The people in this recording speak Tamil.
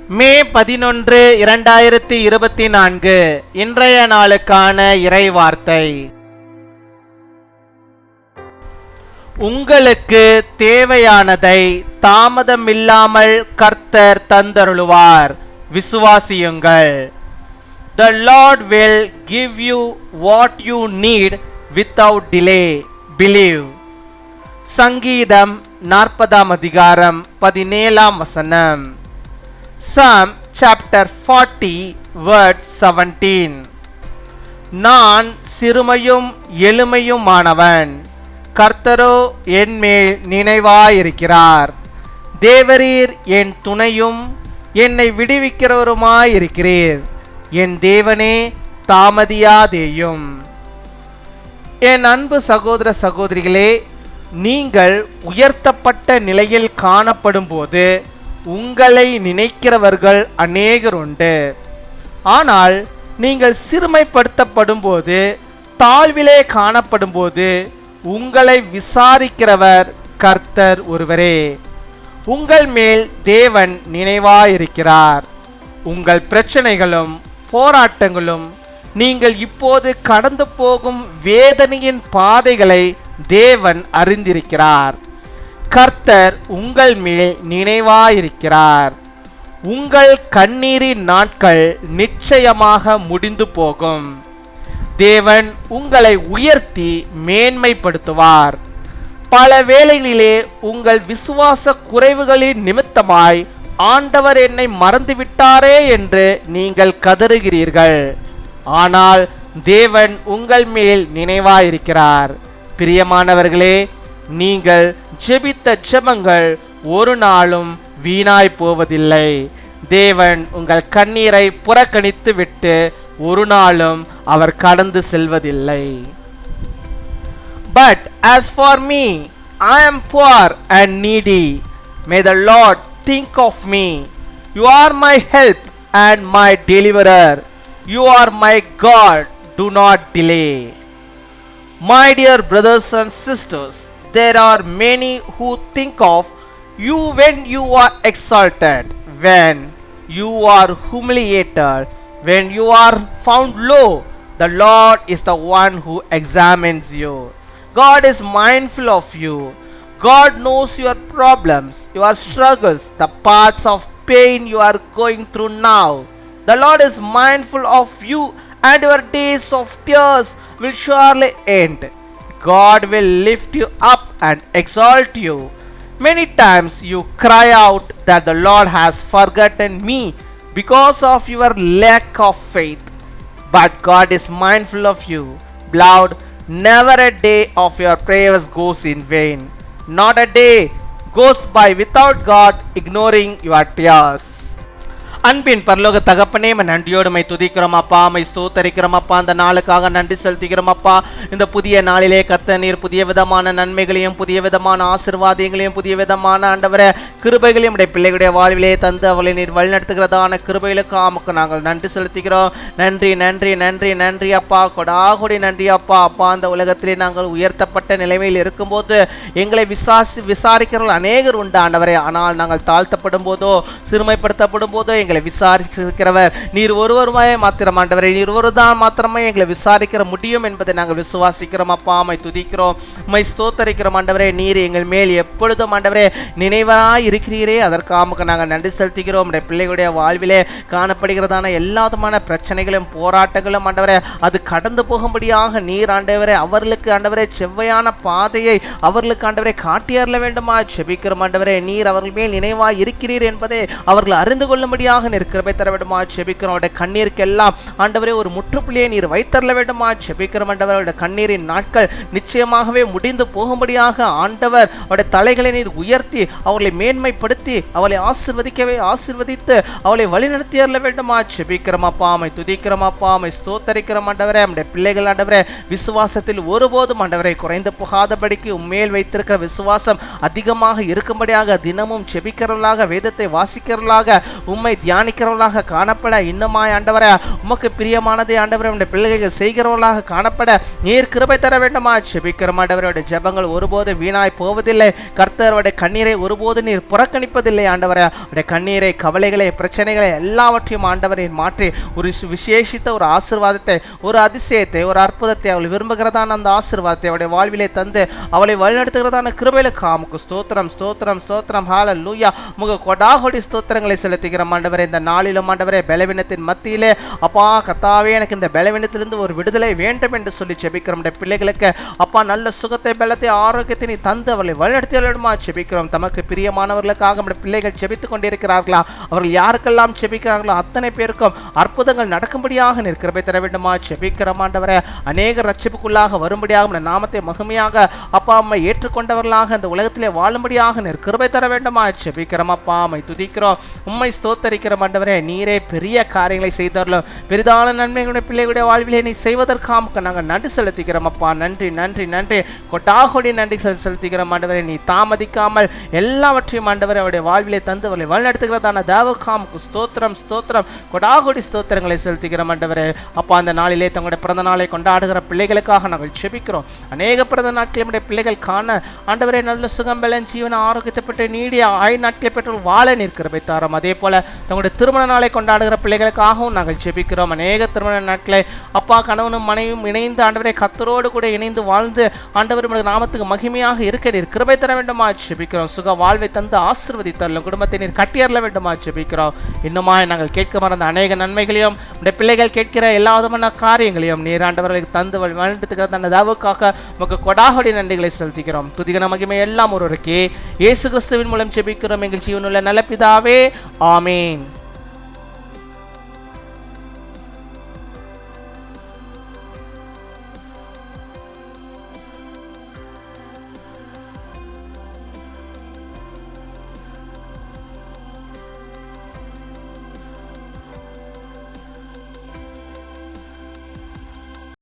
மே 11, 2024 இன்றைய நாளுக்கான இறைவார்த்தை. உங்களுக்கு தேவையானதை தாமதமில்லாமல் கர்த்தர் தந்தருளுவார், விசுவாசியுங்கள். The Lord will give you what you need without delay. Believe. சங்கீதம் 40 அதிகாரம் 17 வசனம். Psalm chapter 40 verse 17. நான் சிறுமையும் எளிமையுமானவன், கர்த்தரோ என் மேல் நினைவாயிருக்கிறார். தேவரீர் என் துணையும் என்னை விடுவிக்கிறவருமாயிருக்கிறீர். என் தேவனே, தாமதியாதேயும். என் அன்பு சகோதர சகோதரிகளே, நீங்கள் உயர்த்தப்பட்ட நிலையில் காணப்படும் போது உங்களை நினைக்கிறவர்கள் அநேகர் உண்டு. ஆனால் நீங்கள் சிறுமைப்படுத்தப்படும் போது, தாழ்விலே காணப்படும் போது உங்களை விசாரிக்கிறவர் கர்த்தர் ஒருவரே. உங்கள் மேல் தேவன் நினைவாயிருக்கிறார். உங்கள் பிரச்சனைகளும் போராட்டங்களும் நீங்கள் இப்போது கடந்து போகும் வேதனையின் பாதைகளை தேவன் அறிந்திருக்கிறார். கர்த்தர் உங்கள் மேல் நினைவாயிருக்கிறார். உங்கள் கண்ணீரின் நாட்கள் நிச்சயமாக முடிந்து போகும். தேவன் உங்களை உயர்த்தி மேன்மைப்படுத்துவார். பல வேளைகளிலே உங்கள் விசுவாச குறைவுகளின் நிமித்தமாய் ஆண்டவர் என்னை மறந்துவிட்டாரே என்று நீங்கள் கதறுகிறீர்கள். ஆனால் தேவன் உங்கள் மேல் நினைவாயிருக்கிறார். பிரியமானவர்களே, நீங்கள் ஜெபித்த ஜெபங்கள் ஒரு நாளும் வீணாய் போவதில்லை. தேவன் உங்கள் கண்ணீரை புறக்கணித்து விட்டு ஒரு நாளும் அவர் கடந்து செல்வதில்லை. But as for me, I am poor and needy. May the Lord think of me. You are my help and my deliverer. You are my God. Do not delay. My dear brothers and sisters, there are many who think of you when you are exalted, when you are humiliated, when you are found low. The Lord is the one who examines you. God is mindful of you. God knows your problems, your struggles, the paths of pain you are going through now. The Lord is mindful of you, and your days of tears will surely end. God will lift you up and exalt you. Many times you cry out that the Lord has forgotten me because of your lack of faith. But God is mindful of you. Beloved, never a day of your prayers goes in vain. Not a day goes by without God ignoring your tears. அன்பின் பரலோக தகப்பனே, நன்றியோடு மை துதிக்கிறோம் அப்பா, மை ஸ்தோத்தரிக்கிறோம் அப்பா. அந்த நாளுக்காக நன்றி செலுத்துகிறோம் அப்பா. இந்த புதிய நாளிலே கர்த்தர் நீர் புதிய விதமான நன்மைகளையும் புதிய விதமான ஆசீர்வாதங்களையும் புதிய விதமான ஆண்டவரே கிருபைகளையும் உடைய பிள்ளைகளுடைய வாழ்விலே தந்து அவளை நீர் வழிநடத்துகிறதான கிருபைகளுக்கு ஆமக்கு நாங்கள் நன்றி செலுத்துகிறோம். நன்றி நன்றி நன்றி நன்றி அப்பா, கொடாகொடி நன்றி அப்பா. அப்பா, அந்த உலகத்திலே நாங்கள் உயர்த்தப்பட்ட நிலைமையில் இருக்கும்போது எங்களை விசாரிக்கிறவர்கள் அநேகர் உண்டு ஆண்டவரே. ஆனால் நாங்கள் தாழ்த்தப்படும் போதோ சிறுமைப்படுத்தப்படும் போதோ எங்களை விசாரிக்கிறவர் நீர் ஒருவருமாய் மாத்திரம் ஆண்டவரே. நீர் ஒருதான் மாத்திரமே எங்களை விசாரிக்கிற முடியும் என்பதை நாங்கள் விசுவாசிக்கிறோம் அப்பா. மை துதிக்கிறோம், மை ஸ்தோத்தரிக்கிறோம் ஆண்டவரே. நீர் எங்கள் மேல் எப்பொழுதும் ஆண்டவரே நினைவாய் இருக்கிறீரே, அதற்காக நாங்கள் நன்றி செலுத்துகிறோம். நம்முடைய பிள்ளைகளுடைய வாழ்விலே காணப்படுகிறதான எல்லா விதமான பிரச்சனைகளும் போராட்டங்களும் ஆண்டவரே அது கடந்து போகும்படியாக நீர் ஆண்டவரே அவர்களுக்கு ஆண்டவரே செவ்வையான பாதையை அவர்களுக்கு ஆண்டவரே காட்டியறல வேண்டுமா செபிக்கிறோம் ஆண்டவரே. நீர் அவர்கள் மேல் நினைவாய் இருக்கிறீர் என்பதை அவர்கள் அறிந்து கொள்ளும்படியாக கிருபை தர வேண்டுமா செபிக்கிறோம். அவருடைய கண்ணீருக்கு எல்லாம் ஆண்டவரே ஒரு முற்றுப்புள்ளியை நீர் வைத்தரல வேண்டுமா செபிக்கிறோம் ஆண்டவர். அவருடைய கண்ணீரின் நாட்கள் நிச்சயமாகவே முடிந்து போகும்படியாக ஆண்டவர் அவருடைய தலைகளை நீர் உயர்த்தி அவர்களை மேன்மைப்படுத்தி அவளை ஆசீர்வதித்து அவளை வழிநடத்தியறல வேண்டுமா செபிக்கிறோம் அப்பா. மை துதிக்கிறோம் அப்பா, மை ஸ்தோத்தரிக்கிறோம் ஆண்டவரே. நம்முடைய பிள்ளைகள் ஆண்டவரே விசுவாசத்தில் ஒருபோதும் ஆண்டவரை குறைந்து போகாதபடிக்கு உண்மையில் வைத்திருக்கிற விசுவாசம் அதிகமாக இருக்கும்படியாக தினமும் செபிக்கிறவர்களாக வேதத்தை வாசிக்கிறவர்களாக உம்மை தியானிக்கிறவர்களாக காணப்பட, இன்னுமாய் ஆண்டவரே உமக்கு பிரியமானதை ஆண்டவரே உடைய பிள்ளைகள் செய்கிறவர்களாக காணப்பட நீர் கிருபை தர வேண்டுமா ஜெபிக்கிறோம். ஆண்டவருடைய ஜெபங்கள் ஒருபோது வீணாய் போவதில்லை. கர்த்தருடைய கண்ணீரை ஒருபோது நீர் புறக்கணிப்பதில்லை. ஆண்டவரே உடைய கண்ணீரை, கவலைகளை, பிரச்சனைகளை எல்லாவற்றையும் ஆண்டவரை மாற்றி ஒரு விசேஷித்த ஒரு ஆசீர்வாதத்தை, ஒரு அதிசயத்தை, ஒரு அற்புதத்தை அவள் விரும்புகிறதான அந்த ஆசீர்வாதத்தை அவருடைய வாழ்விலே தந்து அவளை வழிநடத்துகிறதான கிருபையிலுக்கு உமக்கு ஸ்தோத்திரம், ஸ்தோத்திரம், ஸ்தோத்திரம். ஹல்லேலூயா. உமக்கு கொடாகொடி ஸ்தோத்திரங்களை செலுத்துகிறோம் ஆண்டவரே. இந்த நாளிலும் ஆண்டவரே பலவீனத்தின் மத்தியிலே அப்பா கர்த்தாவே எனக்கு இந்த பலவீனத்திலிருந்து ஒரு விடுதலை வேண்டும் என்று சொல்லி ஜெபிக்கிறோம். பிள்ளைகளுக்கு அப்பா நல்ல சுகத்தை, பலத்தை, ஆரோக்கியத்தை நீ தந்து அவளை வழிநடத்தி விடுமா ஜெபிக்கிறோம். தமக்கு பிரியமானவர்களுக்காக நம்முடைய பிள்ளைகள் ஜெபித்துக் கொண்டிருக்கிறார்களா? அவர்கள் யாருக்கெல்லாம் ஜெபிக்கிறார்களோ அத்தனை பேருக்கும் அற்புதங்கள் நடக்கும்படியாக நீர் கிருபை தர வேண்டுமா ஜெபிக்கிறோம் ஆண்டவரே. அநேக ரட்சிப்புக்குள்ளாக வரும்படியாக நம்முடைய நாமத்தை மகிமையாக அப்பா அம்மை ஏற்றுக்கொண்டவர்களாக இந்த உலகத்திலே வாழும்படியாக நீர் கிருபை தர வேண்டுமா ஜெபிக்கிறோம். அப்பா அம்மை துதிக்கிறோம், உம்மை ஸ்தோத்தரிக்கிறோம் ஆண்டவரே. நீரே பெரிய காரியங்களை செய்தாலும் பெரிதான நன்மைகளுடைய பிள்ளைகளுடைய வாழ்விலே நீ செய்வதற்காக நாங்கள் நன்றி செலுத்துகிறோம் அப்பா. நன்றி, நன்றி, நன்றி. கொட்டாகொடி நன்றி செலுத்துகிறோம் ஆண்டவரே. நீ தாமதிக்காமல் எல்லாவற்றையும் ஆண்டவரை அவருடைய வாழ்விலே தந்து அவளை வழிநடத்துகிறதான தேவகாமுக்கு ஸ்தோத்திரம், ஸ்தோத்திரம். கொடாகொடி ஸ்தோத்திரங்களை செலுத்துகிறோம் ஆண்டவரே. அப்பா அந்த நாளிலே தங்களுடைய பிறந்த நாளை கொண்டாடுகிற பிள்ளைகளுக்காக நாங்கள் ஜெபிக்கிறோம். அநேக பிறந்த நாட்களில் நம்முடைய பிள்ளைகள் காண ஆண்டவரே நல்ல சுகம், பலன், ஜீவன, ஆரோக்கியத்தை பெற்று நீடிய ஆயுள் நாட்களை பெற்று வாழ நீர் கிருபை தாரும். அதே போல தங்களுடைய திருமண நாளை கொண்டாடுகிற பிள்ளைகளுக்காகவும் நாங்கள் ஜெபிக்கிறோம். அநேக திருமண நாட்களை அப்பா கணவனும் மனைவியும் இணைந்து ஆண்டவரை கர்த்தரோடு கூட இணைந்து வாழ்ந்து ஆண்டவர் நாமத்துக்கு மகிமையாக இருக்க நீர் கிருபை தர வேண்டுமா ஜெபிக்கிறோம். சுக வாழ்வை தந்து ஆசீர்வதித்தரலும் குடும்பத்தை நீர் கட்டியறல வேண்டுமா ஜெபிக்கிறோம். இன்னுமாய் நாங்கள் கேட்க மறந்த அநேக நன்மைகளையும் உடைய பிள்ளைகள் கேட்கிற எல்லா விதமான காரியங்களையும் நீர் ஆண்டவர்களுக்கு தந்து வழிநடத்துகிற அந்த தாவுக்காக உமக்கு கொடாகொடி நன்றிகளை செலுத்துகிறோம். துதிகன மகிமை எல்லாம் ஒருவருக்கே இயேசு கிறிஸ்துவின் மூலம் ஜெபிக்கிறோம் எங்கள் ஜீவனுள்ள நல்ல பிதாவே. ஆமீன்.